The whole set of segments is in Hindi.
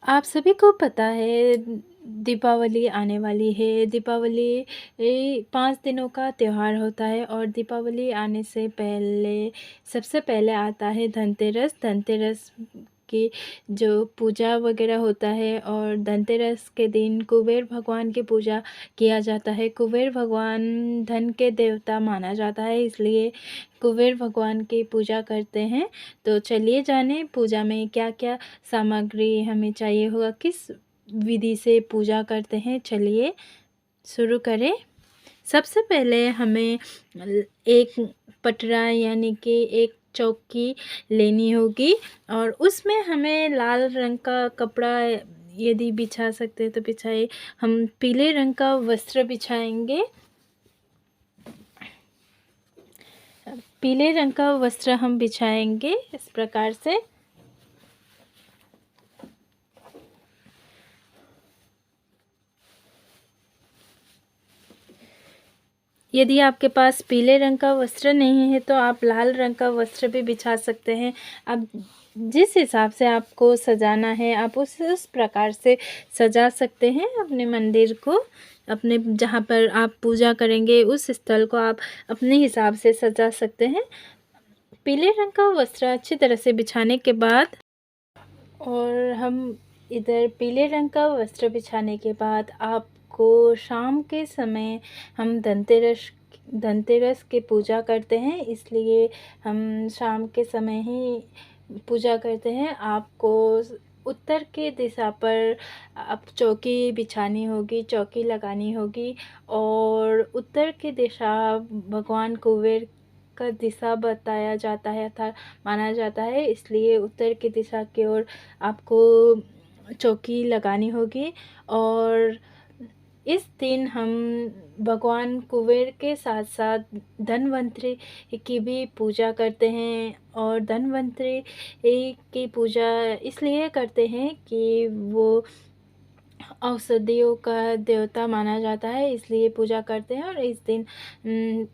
आप सभी को पता है दीपावली आने वाली है। दीपावली 5 दिनों का त्योहार होता है और दीपावली आने से पहले सबसे पहले आता है धनतेरस। धनतेरस की जो पूजा वगैरह होता है और धनतेरस के दिन कुबेर भगवान की पूजा किया जाता है। कुबेर भगवान धन के देवता माना जाता है, इसलिए कुबेर भगवान की पूजा करते हैं। तो चलिए जानें पूजा में क्या-क्या सामग्री हमें चाहिए होगा, किस विधि से पूजा करते हैं। चलिए शुरू करें। सबसे पहले हमें एक पटरा यानी कि एक चौकी लेनी होगी और उसमें हमें लाल रंग का कपड़ा यदि बिछा सकते हैं तो बिछाइए। हम पीले रंग का वस्त्र बिछाएंगे। पीले रंग का वस्त्र हम बिछाएंगे इस प्रकार से। यदि आपके पास पीले रंग का वस्त्र नहीं है तो आप लाल रंग का वस्त्र भी बिछा सकते हैं। अब जिस हिसाब से आपको सजाना है आप उस प्रकार से सजा सकते हैं अपने मंदिर को। अपने जहाँ पर आप पूजा करेंगे उस स्थल को आप अपने हिसाब से सजा सकते हैं। पीले रंग का वस्त्र अच्छी तरह से बिछाने के बाद और हम इधर पीले रंग का वस्त्र बिछाने के बाद आपको शाम के समय हम धनतेरस की पूजा करते हैं, इसलिए हम शाम के समय ही पूजा करते हैं। आपको उत्तर की दिशा पर आप चौकी बिछानी होगी, चौकी लगानी होगी और उत्तर की दिशा भगवान कुबेर का दिशा बताया जाता है अर्थात माना जाता है, इसलिए उत्तर की दिशा की ओर आपको चौकी लगानी होगी। और इस दिन हम भगवान कुबेर के साथ साथ धनवंतरी की भी पूजा करते हैं और धनवंतरी की पूजा इसलिए करते हैं कि वो औषधियों का देवता माना जाता है, इसलिए पूजा करते हैं। और इस दिन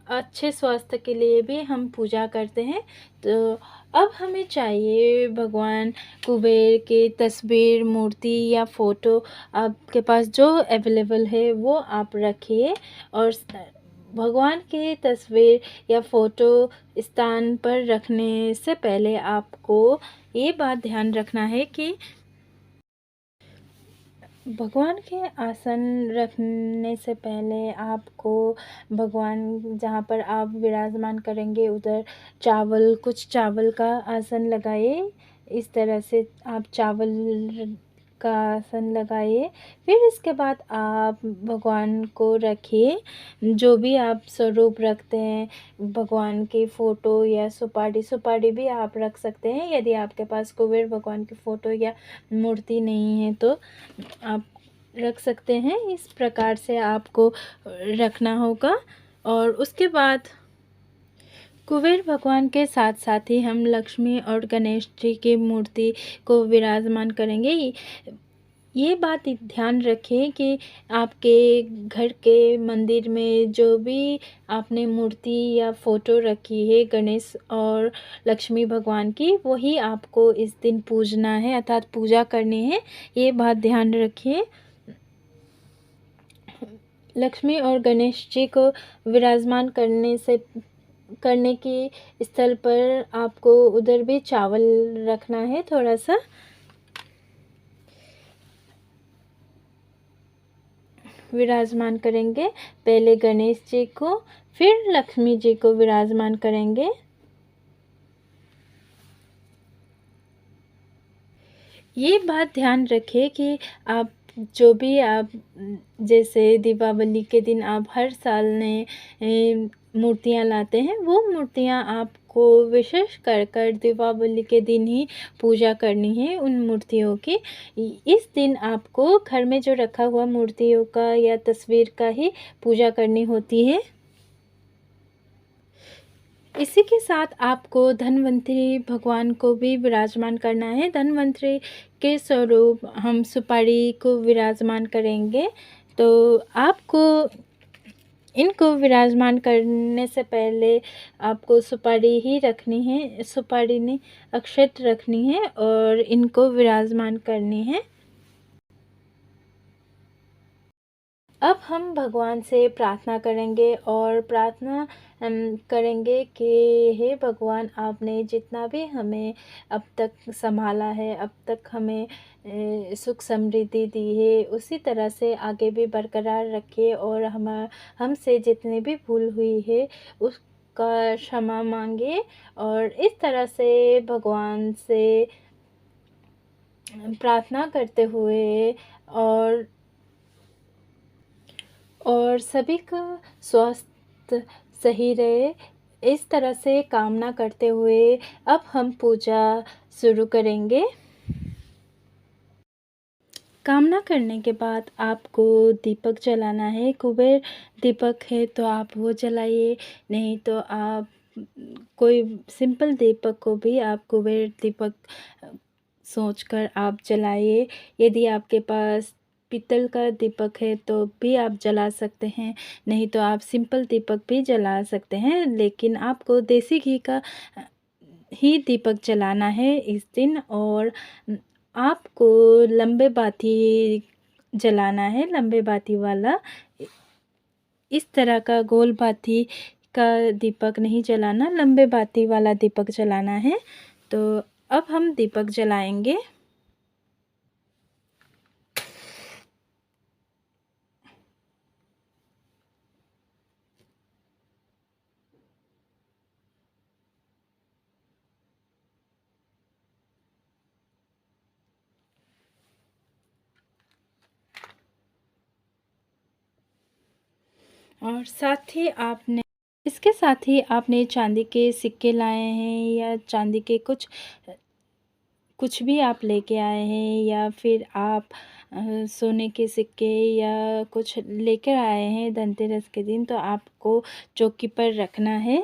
अच्छे स्वास्थ्य के लिए भी हम पूजा करते हैं। तो अब हमें चाहिए भगवान कुबेर की तस्वीर, मूर्ति या फ़ोटो आपके पास जो अवेलेबल है वो आप रखिए। और भगवान की तस्वीर या फ़ोटो स्थान पर रखने से पहले आपको ये बात ध्यान रखना है कि भगवान के आसन रखने से पहले आपको भगवान जहाँ पर आप विराजमान करेंगे उधर कुछ चावल का आसन लगाइए। इस तरह से आप चावल का आसन लगाइए। फिर इसके बाद आप भगवान को रखिए। जो भी आप स्वरूप रखते हैं भगवान की फ़ोटो या सुपारी भी आप रख सकते हैं। यदि आपके पास कुबेर भगवान की फ़ोटो या मूर्ति नहीं है तो आप रख सकते हैं। इस प्रकार से आपको रखना होगा। और उसके बाद कुबेर भगवान के साथ साथ ही हम लक्ष्मी और गणेश जी की मूर्ति को विराजमान करेंगे। ये बात ध्यान रखें कि आपके घर के मंदिर में जो भी आपने मूर्ति या फ़ोटो रखी है गणेश और लक्ष्मी भगवान की, वही आपको इस दिन पूजना है अर्थात पूजा करनी है। ये बात ध्यान रखिए। लक्ष्मी और गणेश जी को विराजमान करने की स्थल पर आपको उधर भी चावल रखना है थोड़ा सा। विराजमान करेंगे पहले गणेश जी को, फिर लक्ष्मी जी को विराजमान करेंगे। ये बात ध्यान रखें कि आप जो भी आप जैसे दीपावली के दिन आप हर साल नए मूर्तियाँ लाते हैं, वो मूर्तियाँ आपको विशेष कर दीपावली के दिन ही पूजा करनी है उन मूर्तियों की। इस दिन आपको घर में जो रखा हुआ मूर्तियों का या तस्वीर का ही पूजा करनी होती है। इसी के साथ आपको धन्वंतरी भगवान को भी विराजमान करना है। धन्वंतरी के स्वरूप हम सुपारी को विराजमान करेंगे। तो आपको इनको विराजमान करने से पहले आपको सुपारी ही रखनी है, सुपारी नहीं अक्षत रखनी है और इनको विराजमान करनी है। अब हम भगवान से प्रार्थना करेंगे और प्रार्थना करेंगे कि हे भगवान, आपने जितना भी हमें अब तक संभाला है, अब तक हमें सुख समृद्धि दी है, उसी तरह से आगे भी बरकरार रखिए और हमसे जितनी भी भूल हुई है उसका क्षमा मांगे और इस तरह से भगवान से प्रार्थना करते हुए और सभी का स्वास्थ्य सही रहे, इस तरह से कामना करते हुए अब हम पूजा शुरू करेंगे। कामना करने के बाद आपको दीपक जलाना है। कुबेर दीपक है तो आप वो जलाइए, नहीं तो आप कोई सिंपल दीपक को भी आप कुबेर दीपक सोचकर आप जलाइए। यदि आपके पास पीतल का दीपक है तो भी आप जला सकते हैं, नहीं तो आप सिंपल दीपक भी जला सकते हैं, लेकिन आपको देसी घी का ही दीपक जलाना है इस दिन। और आपको लंबे बाती जलाना है, लंबे बाती वाला, इस तरह का गोल बाती का दीपक नहीं जलाना, लंबे बाती वाला दीपक जलाना है। तो अब हम दीपक जलाएंगे। और साथ ही आपने इसके साथ ही आपने चांदी के सिक्के लाए हैं या चांदी के कुछ भी आप लेके आए हैं, या फिर आप सोने के सिक्के या कुछ लेकर आए हैं धनतेरस के दिन, तो आपको चौकी पर रखना है।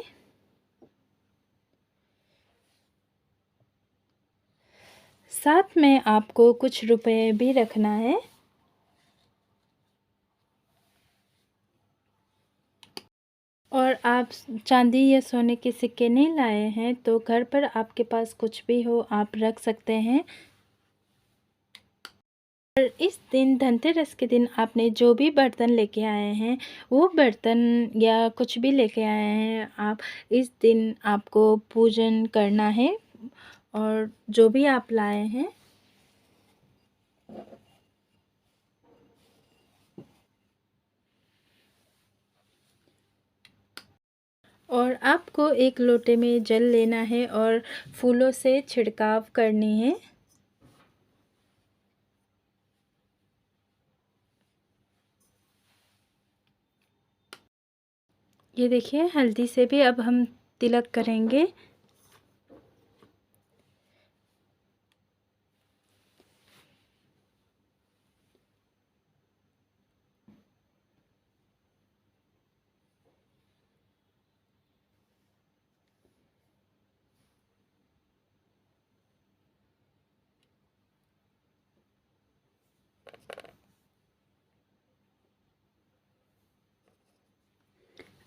साथ में आपको कुछ रुपए भी रखना है। और आप चांदी या सोने के सिक्के नहीं लाए हैं तो घर पर आपके पास कुछ भी हो आप रख सकते हैं। और इस दिन धनतेरस के दिन आपने जो भी बर्तन लेके आए हैं, वो बर्तन या कुछ भी लेके आए हैं, आप इस दिन आपको पूजन करना है। और जो भी आप लाए हैं, और आपको एक लोटे में जल लेना है और फूलों से छिड़काव करनी है। ये देखिए, हल्दी से भी अब हम तिलक करेंगे।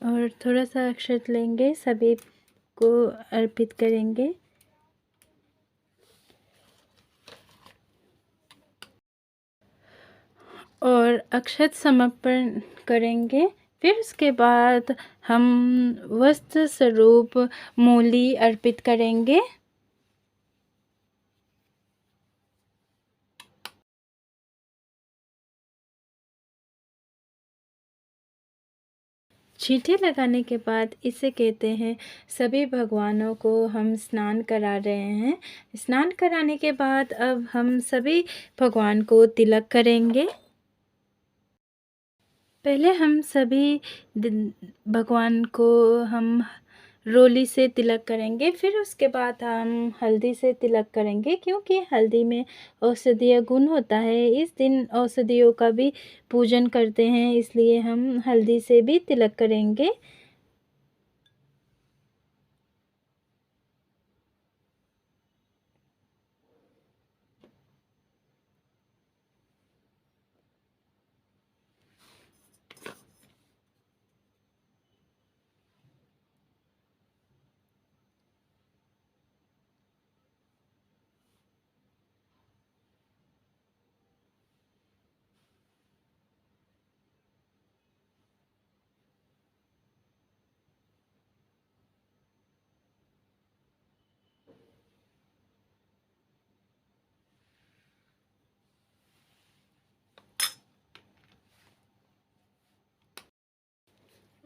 और थोड़ा सा अक्षत लेंगे, सभी को अर्पित करेंगे। और अक्षत समर्पण करेंगे। फिर उसके बाद हम वस्त्र स्वरूप मूली अर्पित करेंगे। छींटे लगाने के बाद इसे कहते हैं सभी भगवानों को हम स्नान करा रहे हैं। स्नान कराने के बाद अब हम सभी भगवान को तिलक करेंगे। पहले हम सभी भगवान को हम रोली से तिलक करेंगे, फिर उसके बाद हम हल्दी से तिलक करेंगे, क्योंकि हल्दी में औषधीय गुण होता है। इस दिन औषधियों का भी पूजन करते हैं, इसलिए हम हल्दी से भी तिलक करेंगे।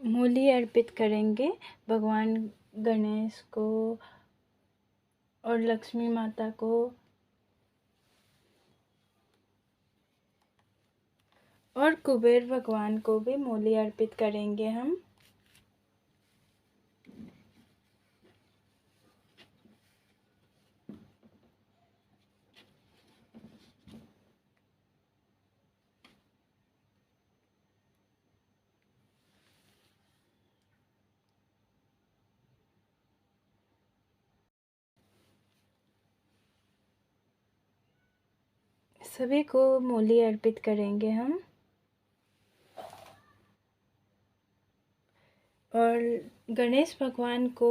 मूली अर्पित करेंगे भगवान गणेश को और लक्ष्मी माता को और कुबेर भगवान को भी मूली अर्पित करेंगे हम। सभी को मूली अर्पित करेंगे हम। और गणेश भगवान को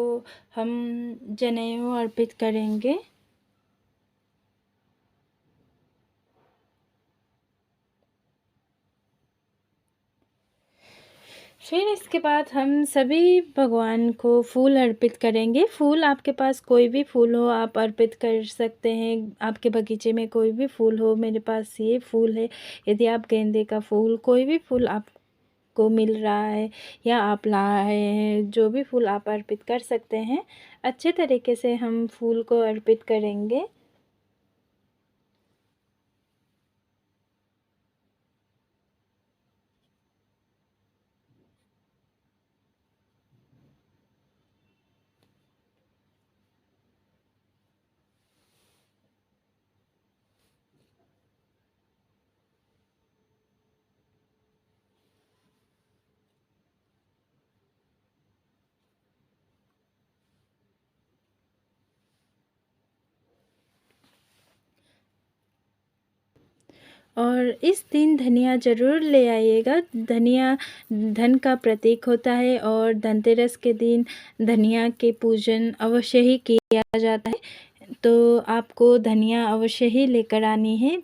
हम जनेऊ अर्पित करेंगे। फिर इसके बाद हम सभी भगवान को फूल अर्पित करेंगे। फूल आपके पास कोई भी फूल हो आप अर्पित कर सकते हैं। आपके बगीचे में कोई भी फूल हो, मेरे पास ये फूल है। यदि आप गेंदे का फूल, कोई भी फूल आपको मिल रहा है या आप लाए हैं, जो भी फूल आप अर्पित कर सकते हैं। अच्छे तरीके से हम फूल को अर्पित करेंगे। और इस दिन धनिया ज़रूर ले आइएगा। धनिया धन का प्रतीक होता है और धनतेरस के दिन धनिया के पूजन अवश्य ही किया जाता है। तो आपको धनिया अवश्य ही लेकर आनी है।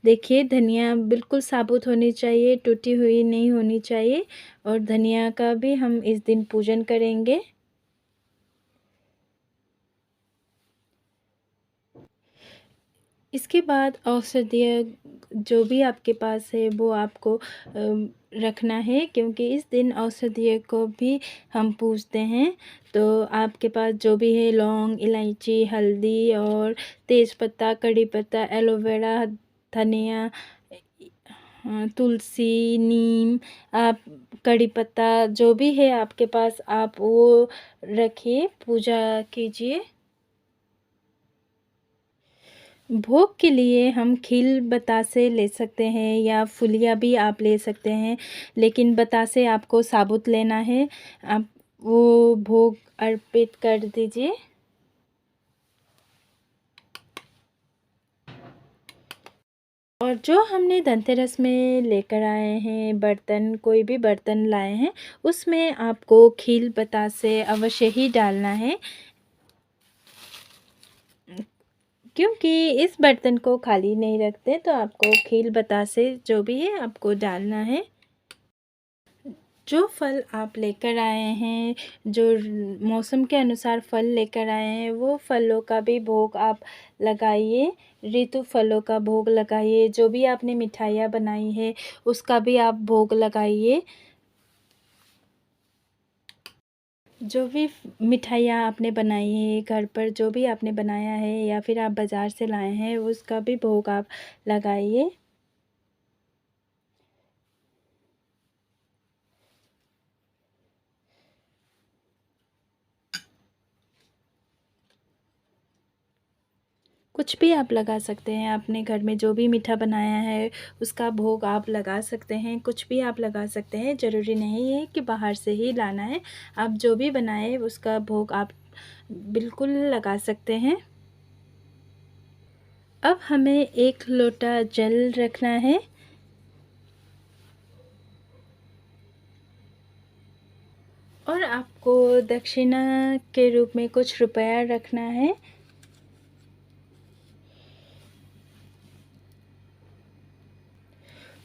देखिए धनिया बिल्कुल साबुत होनी चाहिए, टूटी हुई नहीं होनी चाहिए। और धनिया का भी हम इस दिन पूजन करेंगे। इसके बाद औषधीय जो भी आपके पास है वो आपको रखना है, क्योंकि इस दिन औषधीय को भी हम पूजते हैं। तो आपके पास जो भी है लौंग, इलायची, हल्दी और तेज़पत्ता, कड़ी पत्ता, एलोवेरा, धनिया, तुलसी, नीम, आप कड़ी पत्ता जो भी है आपके पास आप वो रखिए, पूजा कीजिए। भोग के लिए हम खील बतासे ले सकते हैं या फुलिया भी आप ले सकते हैं, लेकिन बतासे आपको साबुत लेना है। आप वो भोग अर्पित कर दीजिए। और जो हमने धनतेरस में लेकर आए हैं बर्तन, कोई भी बर्तन लाए हैं, उसमें आपको खील बतासे अवश्य ही डालना है, क्योंकि इस बर्तन को खाली नहीं रखते। तो आपको खील बतासे जो भी है आपको डालना है। जो फल आप लेकर आए हैं, जो मौसम के अनुसार फल लेकर आए हैं, वो फलों का भी भोग आप लगाइए। ऋतु फलों का भोग लगाइए। जो भी आपने मिठाइयाँ बनाई है उसका भी आप भोग लगाइए। जो भी मिठाइयाँ आपने बनाई है घर पर, जो भी आपने बनाया है या फिर आप बाज़ार से लाए हैं, उसका भी भोग आप लगाइए। कुछ भी आप लगा सकते हैं। अपने घर में जो भी मीठा बनाया है उसका भोग आप लगा सकते हैं। कुछ भी आप लगा सकते हैं, ज़रूरी नहीं है कि बाहर से ही लाना है। आप जो भी बनाए उसका भोग आप बिल्कुल लगा सकते हैं। अब हमें 1 लोटा जल रखना है और आपको दक्षिणा के रूप में कुछ रुपया रखना है।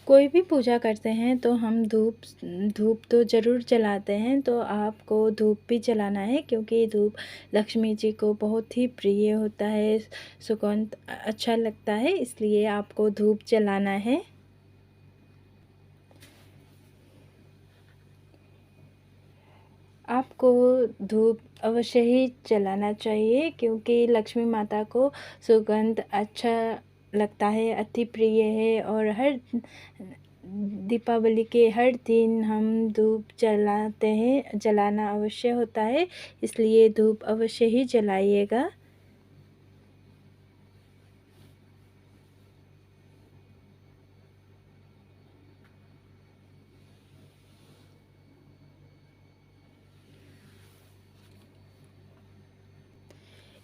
कोई भी पूजा करते हैं तो हम धूप तो ज़रूर जलाते हैं। तो आपको धूप भी जलाना है, क्योंकि धूप लक्ष्मी जी को बहुत ही प्रिय होता है, सुगंध अच्छा लगता है, इसलिए आपको धूप जलाना है। आपको धूप अवश्य ही जलाना चाहिए, क्योंकि लक्ष्मी माता को सुगंध अच्छा लगता है, अति प्रिय है। और हर दीपावली के हर दिन हम धूप जलाते हैं, जलाना अवश्य होता है, इसलिए धूप अवश्य ही जलाइएगा।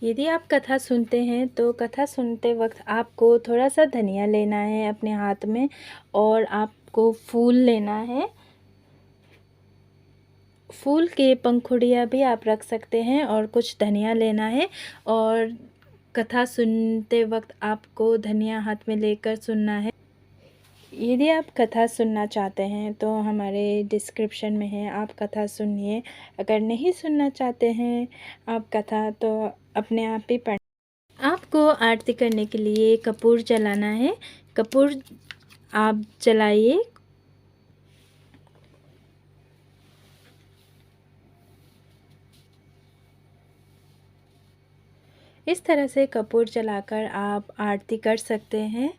यदि आप कथा सुनते हैं तो कथा सुनते वक्त आपको थोड़ा सा धनिया लेना है अपने हाथ में, और आपको फूल लेना है। फूल के पंखुड़ियाँ भी आप रख सकते हैं, और कुछ धनिया लेना है। और कथा सुनते वक्त आपको धनिया हाथ में लेकर सुनना है। यदि आप कथा सुनना चाहते हैं तो हमारे डिस्क्रिप्शन में है, आप कथा सुनिए। अगर नहीं सुनना चाहते हैं आप कथा, तो अपने आप ही पढ़। आपको आरती करने के लिए कपूर जलाना है। कपूर आप जलाइए। इस तरह से कपूर जलाकर आप आरती कर सकते हैं।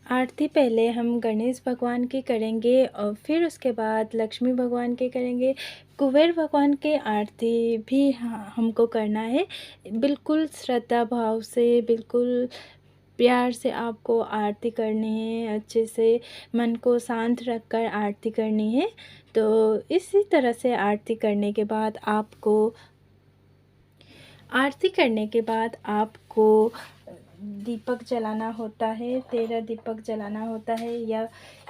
आरती पहले हम गणेश भगवान की करेंगे, और फिर उसके बाद लक्ष्मी भगवान की करेंगे। कुबेर भगवान की आरती भी हमको करना है। बिल्कुल श्रद्धा भाव से, बिल्कुल प्यार से आपको आरती करनी है, अच्छे से मन को शांत रखकर आरती करनी है। तो इसी तरह से आरती करने के बाद आपको दीपक जलाना होता है। 13 दीपक जलाना होता है,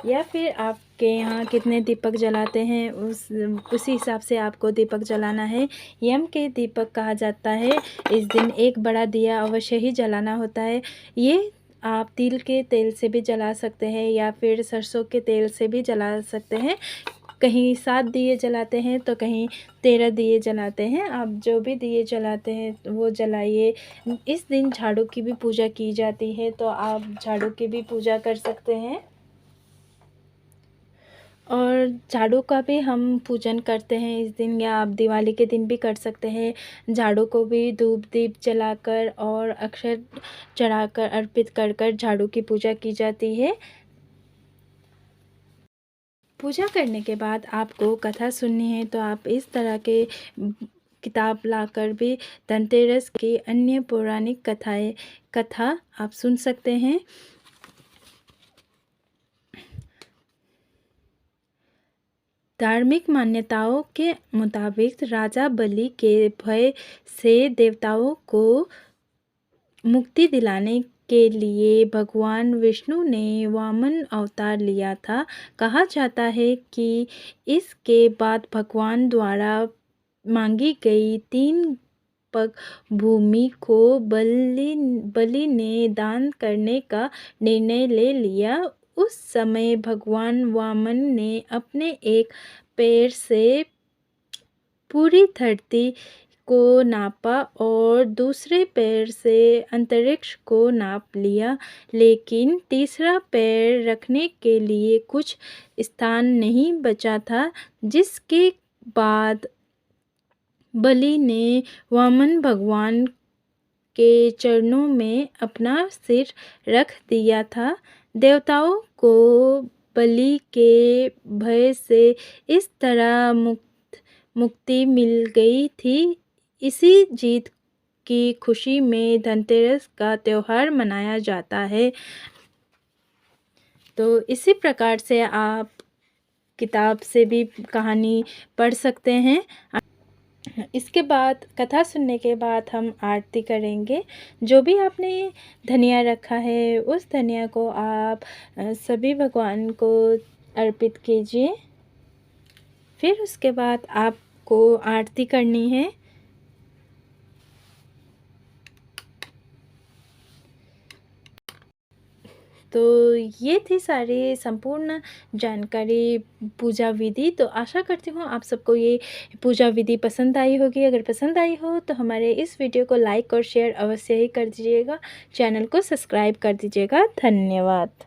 या फिर आपके यहाँ कितने दीपक जलाते हैं उसी हिसाब से आपको दीपक जलाना है। यम के दीपक कहा जाता है। इस दिन एक बड़ा दिया अवश्य ही जलाना होता है। ये आप तिल के तेल से भी जला सकते हैं, या फिर सरसों के तेल से भी जला सकते हैं। कहीं 7 दिए जलाते हैं तो कहीं 13 दिए जलाते हैं। आप जो भी दिए जलाते हैं वो जलाइए। इस दिन झाड़ू की भी पूजा की जाती है, तो आप झाड़ू की भी पूजा कर सकते हैं। और झाड़ू का भी हम पूजन करते हैं इस दिन, या आप दिवाली के दिन भी कर सकते हैं। झाड़ू को भी धूप दीप जलाकर और अक्षर चढ़ाकर अर्पित कर कर झाड़ू की पूजा की जाती है। पूजा करने के बाद आपको कथा सुननी है, तो आप इस तरह के किताब लाकर भी धनतेरस की अन्य पौराणिक कथा आप सुन सकते हैं। धार्मिक मान्यताओं के मुताबिक राजा बलि के भय से देवताओं को मुक्ति दिलाने के लिए भगवान विष्णु ने वामन अवतार लिया था। कहा जाता है कि इसके बाद भगवान द्वारा मांगी गई 3 पग भूमि को बलि ने दान करने का निर्णय ले लिया। उस समय भगवान वामन ने अपने एक पैर से पूरी धरती को नापा और दूसरे पैर से अंतरिक्ष को नाप लिया, लेकिन तीसरा पैर रखने के लिए कुछ स्थान नहीं बचा था। जिसके बाद बलि ने वामन भगवान के चरणों में अपना सिर रख दिया था। देवताओं को बलि के भय से इस तरह मुक्ति मिल गई थी। इसी जीत की खुशी में धनतेरस का त्यौहार मनाया जाता है। तो इसी प्रकार से आप किताब से भी कहानी पढ़ सकते हैं। इसके बाद कथा सुनने के बाद हम आरती करेंगे। जो भी आपने धनिया रखा है उस धनिया को आप सभी भगवान को अर्पित कीजिए। फिर उसके बाद आपको आरती करनी है। तो ये थी सारी संपूर्ण जानकारी पूजा विधि। तो आशा करती हूँ आप सबको ये पूजा विधि पसंद आई होगी। अगर पसंद आई हो तो हमारे इस वीडियो को लाइक और शेयर अवश्य ही कर दीजिएगा। चैनल को सब्सक्राइब कर दीजिएगा। धन्यवाद।